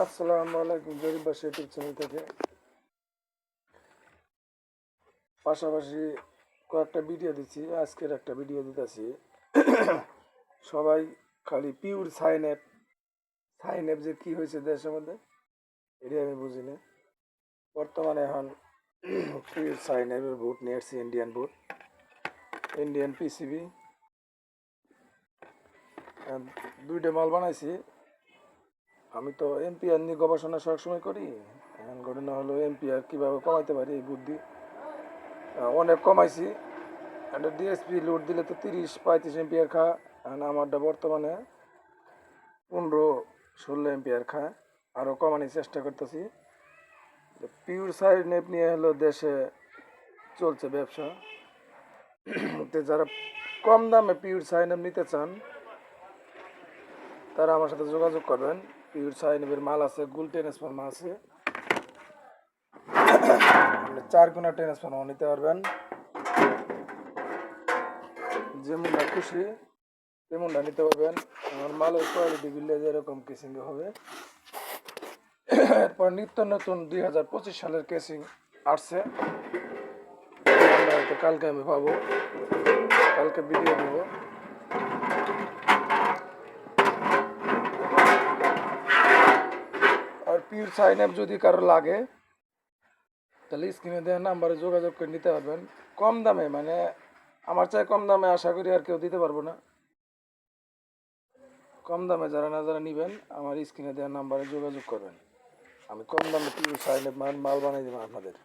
আসসালামু আলাইকুম। জরিপ বাসা ইউটিউব চ্যানেল থেকে পাশাপাশি কয়েকটা ভিডিও দিচ্ছি, আজকের একটা ভিডিও দিতেছি। সবাই খালি পিওর সাইন অ্যাপ যে কী হয়েছে দেশের মধ্যে এটাই আমি বুঝি না। বর্তমানে এখন পিওর সাইন অ্যাপের ভোট নিয়ে আসছি, ইন্ডিয়ান পিসিবি দুইটা মাল বানাইছি। আমি তো এমপিআর নিয়ে গবেষণা সবসময় করি। এখন ঘটনা হলো এমপিআর কীভাবে কমাইতে পারি এই বুদ্ধি অনেক কমাইছি। একটা ডিএসপি লোড দিলে তো 30-35 এম্পিয়ার খায়, আর আমারটা বর্তমানে 15-16 এম্পিয়ার খায়। আরও কমানোর চেষ্টা করতেছি। পিওর সাইন অ্যাপ নিয়ে হলো দেশে চলছে ব্যবসা। তো যারা কম দামে পিওর সাইন অ্যাপ নিতে চান তারা আমার সাথে যোগাযোগ করবেন। পিওর সাইন অ্যাপের মাল আছে, গুল ট্রান্সফর্মার আছে, 4 গুণা ট্রান্সফর্মার নিতে পারবেন। যেমনটা খুশি তেমনটা নিতে পারবেন। আমার মালের কোয়ালিটি বিল্লে যেরকম কেসিং হবে। এরপর নিত্য নতুন 2025 সালের কেসিং আসছে, হয়তো কালকে আমি পাবো, কালকে ভিডিও দেবো। আর পিওর সাইন অ্যাপ যদি কারো লাগে তাহলে স্ক্রিনে দেওয়া নাম্বারে যোগাযোগ করে নিতে পারবেন কম দামে। মানে আমার চাই কম দামে আশা করি আর কেউ দিতে পারবো না। কম দামে যারা নেবেন আমার স্ক্রিনে দেওয়া নাম্বারে যোগাযোগ করবেন। আমি কম দামে পিওর সাইন অ্যাপ মাল বানিয়ে দেবো আপনাদের।